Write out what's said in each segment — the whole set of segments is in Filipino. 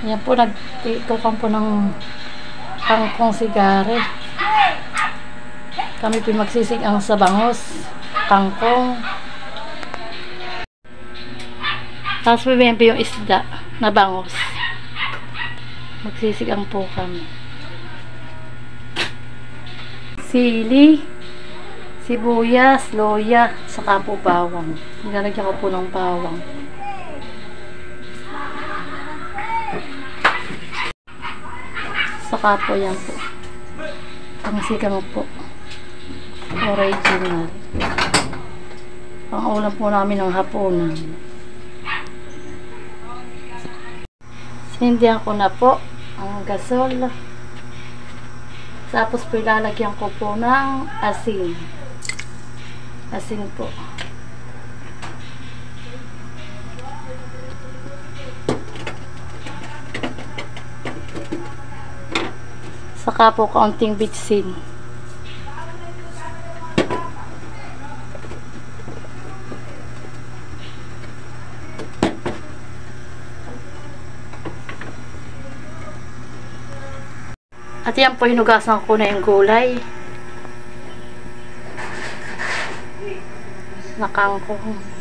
Yan po, nagtitukan po ng kangkong sigari. Kami po magsisigang sa bangos, kangkong. Tapos po yung isda na bangos. Magsisigang po kami. Sili, sibuyas, loya, saka po bawang. Nilalagyan ko po ng bawang. Saka po yan po. Pangsigang po. Original. Pang-ulam po namin ng hapunan. Sinindihan ko na po ang gasol. Tapos po ilalagyan ko po ng asin. Asin po. Saka po kaunting bitsin. At yan po, hinugasan ko na yung gulay. Nakangkong.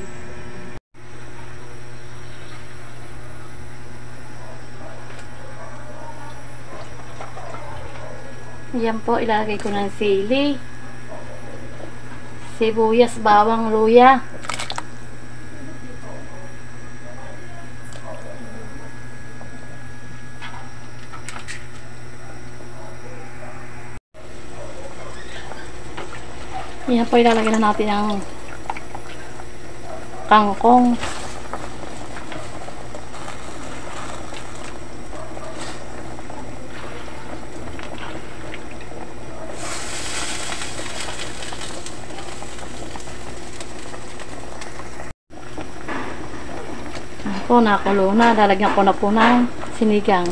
Yan po, ilalagay ko ng sili, sibuyas, bawang, luya. Yan po, ilalagay na natin ang kangkong. Yan po, nakulo na. Lalagyan ko na po ng sinigang.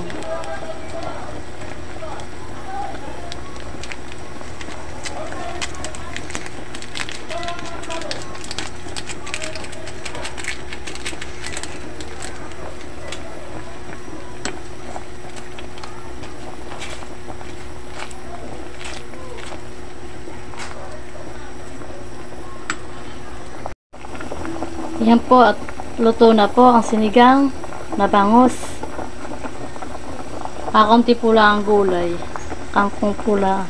Yan po, at luto na po ang sinigang na bangos. Kakunti po lang ang gulay. Kangkong po lang.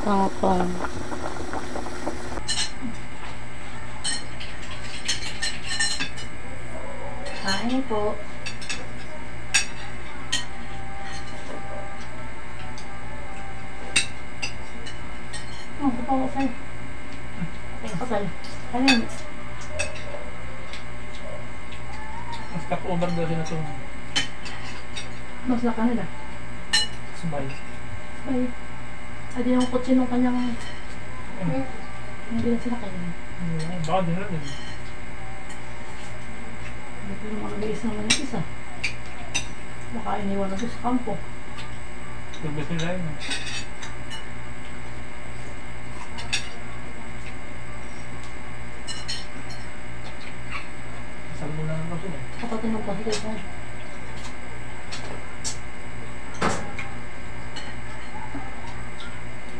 Kangkong. Kain po. Oh, kapag-asal. Kapag-asal. Alin? Mas kap-over daw sila ito. Mas na kanila. Subay. Ay. Adi yung kotse nung kanyang... Hindi na sila kanya. Baka din rin. Hindi ko naman nag-iis naman yung isa. Baka iniwan na doon sa kampo. Tugas nila yun. Kasal mo na lang daw sila. Kapatid mo pa sila ito.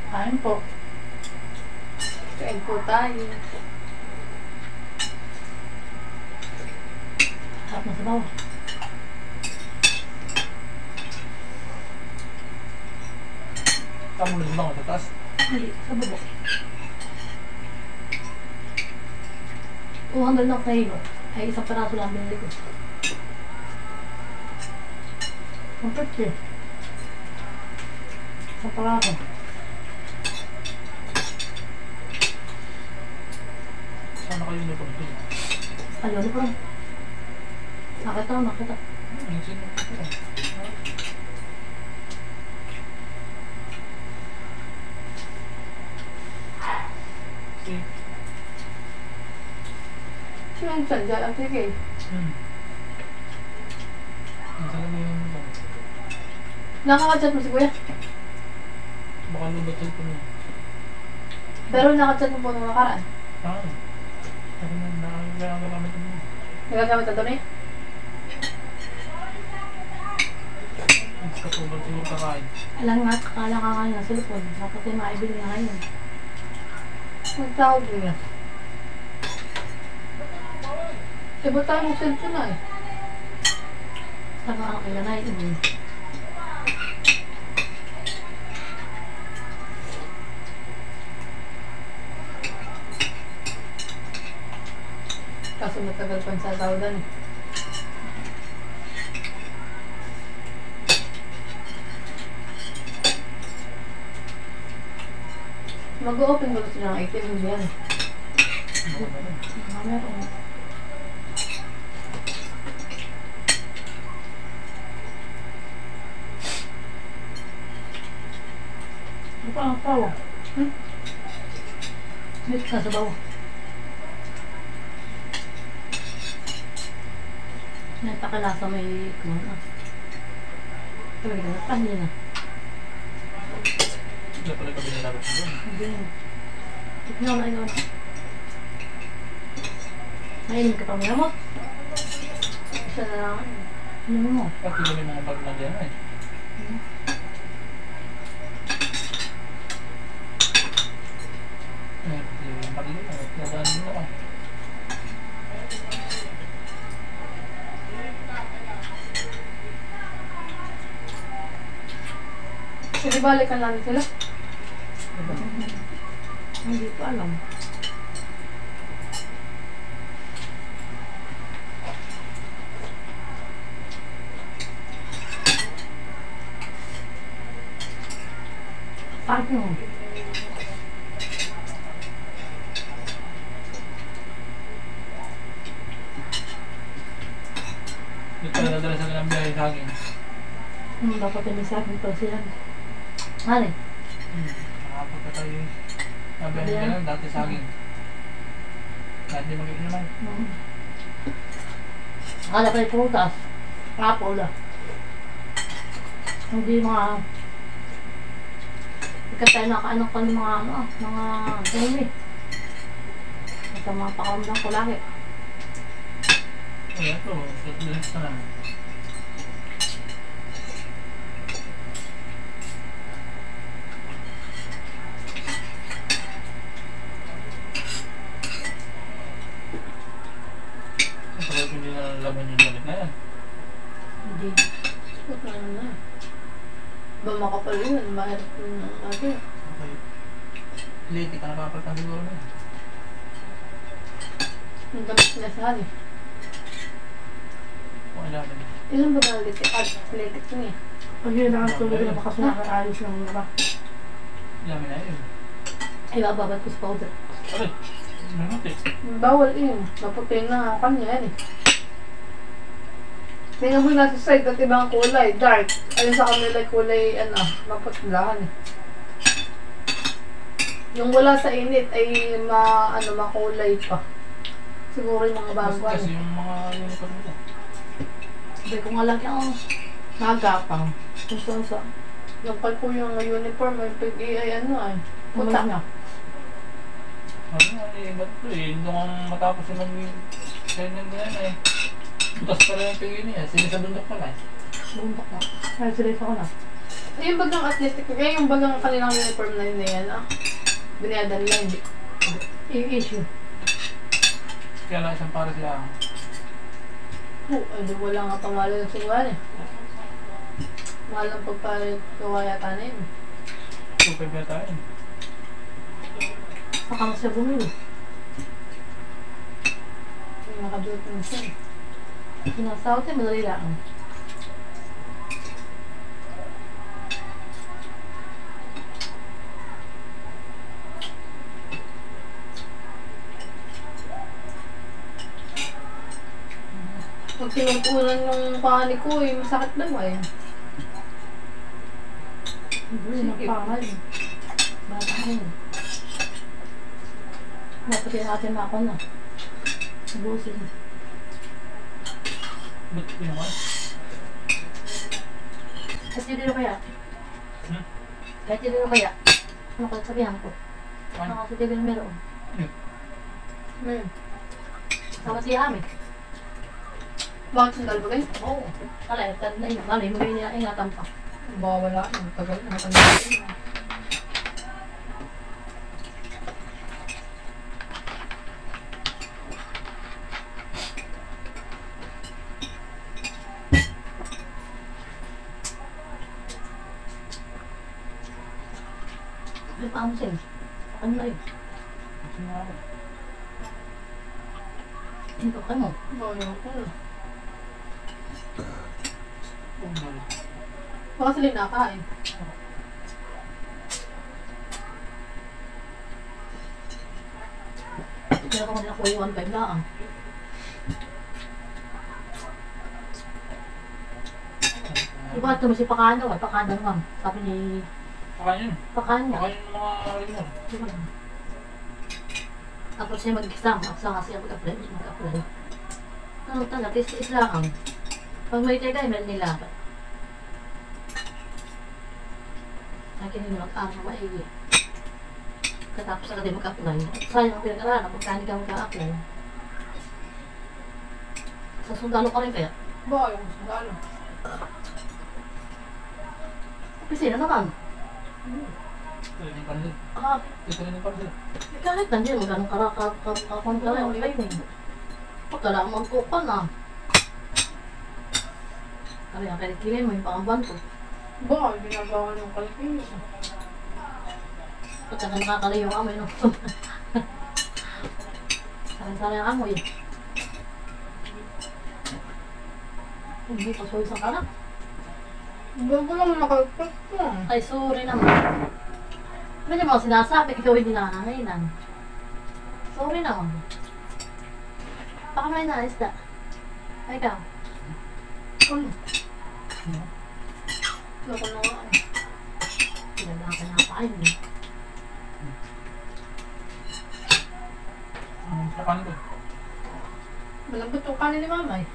Kain po. Kain po tayo. Harap na sa bawah. Tama mo na ba ako tatas? Hindi, sa babo. 200 lang kayo. Ay, isang paraso lang binili ko. Ang pwede. Isang paraso. Sana kayo na pag sila? Ayaw na pa rin. Nakita ko, nakita. Ano sila? Sino ang saan dyan? Ang sige. Nasaan na yun ba? Nakakachat mo si Kuya? Baka lubat sa ito na. Pero nakachat mo po nung nakaraan. Ako na nakagamit mo. Nagagamit na doon eh? Katulad siguro kakain. Alam nga, kakala ka nga ng cellphone. Bakit yung maibili nga ngayon? Ang tawag niya. Iba tayo ng cellphone na eh. Tama ako kaya na yun. Kaso matagal pa sa tawagan eh. Mag-open ba gusto ng item? Hindi yan. Mga meron. Ano pa ang tawa? Mix na sa bawa. Nagpakalasa may kumon ah. Sabi ka na, pandi na. Hindi pala kami nalabas mo doon. Hindi na. Ikaw na, ikaw na. Nailim ka pa mo mo? Isa na lang. Ano mo? Pati kami mga bag na diyan eh. Yung pati yun, nadaan din ako. Sige, balikan namin sila. Hindi ko alam. Ano? Doon pala nadala sa ganang biyahe sa akin. Dapat yung sa akin pa siya. Ano eh? Nakapunta tayo eh. Nabiyahe ka lang dati sa akin. Kahit di mag-iin naman. Akala pa yung prutas. Apple ah. Hindi mga... Ikat tayo nakaano ka ng mga ano ah. Mga dami. Ito mga pakaramdang ko lagi. Kaya ito, relax na lang. Kapag hindi na laban yung damit na yan. Hindi. Ano na. Ba makapal yun. Mahirap yung ate. Okay. Late ka nakapagtan siguro na yan. Yung damit niya sa hali. Kung ilalim. Ilan ba na athletic niya? Pag yun nakatulog na baka sunakaayos lang na ba? Ilalim na yun. Ay, bababad ko sa powder. Aray! Manutik. Bawal yun. Maputi na ang kanya yan eh. Tingnan mo nasa side at ibang kulay. Dark. Ayun sa kanila kulay ano, maputlahan eh. Yung wala sa init ay makulay pa. Siguro yung mga bago Kasi ano. yung mga uniform nila. Sabi ko nga lang yung nagapang. Kung sa Yung pag po yung uniform ay ay ano ay. puta Puta. na. Ano nga eh, ba't ito eh? Doon kang matapos yung mag-ganyan na yan eh. Butas pala yung tingin niya. Sila sa bundok pala eh. Bundok na. Ay, seryoso ko na. Yung bagang athletic, kaya yung bagang kanilang uniform na yun na yan ah. Binayadan nila hindi. I-issue. Kaya lang isang para sila. Oh, ano wala nga pamalo ng singwan eh. Mahal ang pagpalit gawa yata na yun. Super ba tayo? Saka mo siya bumili. Yung nakadulot ng siya. Sinasawat eh, madali lang. Pag tinungkulan yung pani ko eh, masakit lang eh. Hindi, Sige. nagpangal. Bata ko yun. Napatin natin na ako na. Nabusin. Ba't pinukas? Kahit hindi na kaya. Hmm? Kahit hindi na kaya. Ano ko sabihan ko? Ano? Ano kasi hindi na meron. Hmm. Sama si Ami. Bakit sandal ba kayo? Oo. Kala, na yun. Mami, magiging nila ingatan pa. Baka wala na. Tagal na. Matanda na. May pamsin. Ano na yun? Kasi nga ako. Ito ka mo. Ayaw ko na. Oh, mali. Baka sila nakain. Kaya ko nila kuha 1.5 lang. Iba ito mo si Pakano. Pakano naman. Sabi ni Pakain yun. Pakano. Pakain yung mga limon. Tapos siya mag-exam. Asa nga siya mag-apply. Mag-apply. Ano talaga? Tis-tis lang. Pag may tagay, meron nila. Akin yung mag-aaral maigi. Katapos na ka din mag-apply. Sayang ang pinag-aralan. Pagka hindi ka mag-apply. Sa sundalo ka rin kaya? Baka yung sundalo. Kasi na naman. Training pa rin. Ah, Training pa rin. kahit nandiyan mo ganun kakon ka rin ang training. Pagkala mo ko pa na. Kaya kinikilin mo yung pangamban ko. Baka yung ginagawa ng kalpino. Pagka nakakalayo yung amoy, no? Sarang-sarang yung amoy. Hindi pa so isang kanak. Bago lang nakalpit ko. Ay, sorry naman. Ano yung mga sinasabi, ikaw hindi nakakangainan. Sorry naman. Baka may naisda. Ay, ikaw. Ano? Loko na nga. Kilala ka na kain eh. Sa kanin ko. Malambot yung kanin ni mama eh.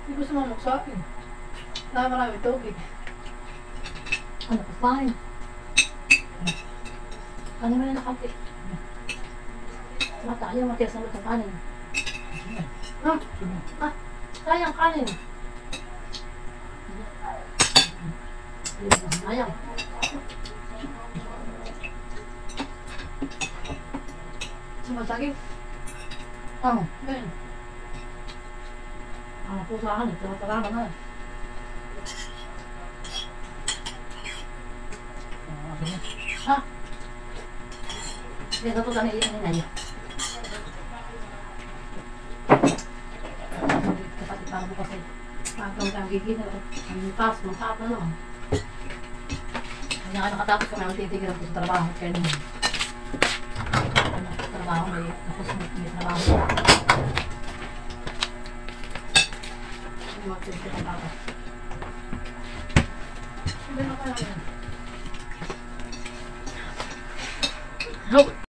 Hindi gusto mo sa akin. Marami tubig. Ano ka fine? Ano mo na nakapi? Mata, ayaw matigas na ng kanin. Ha? Ha? Sayang kanin. Sayang. Sumasakit. Ano? Ganyan. Ano po sa akin? Tara na. Ha? Dito to kami iyan na niya. Kapatid para bukas ay pagkang kang gigina. Ang pass, magpapa naman. Kanya ka nakatapos kami ang titigilan ko sa trabaho. Kaya naman. Trabaho may tapos may trabaho. Magtitigilan ako. Hindi na kaya yan. Nope.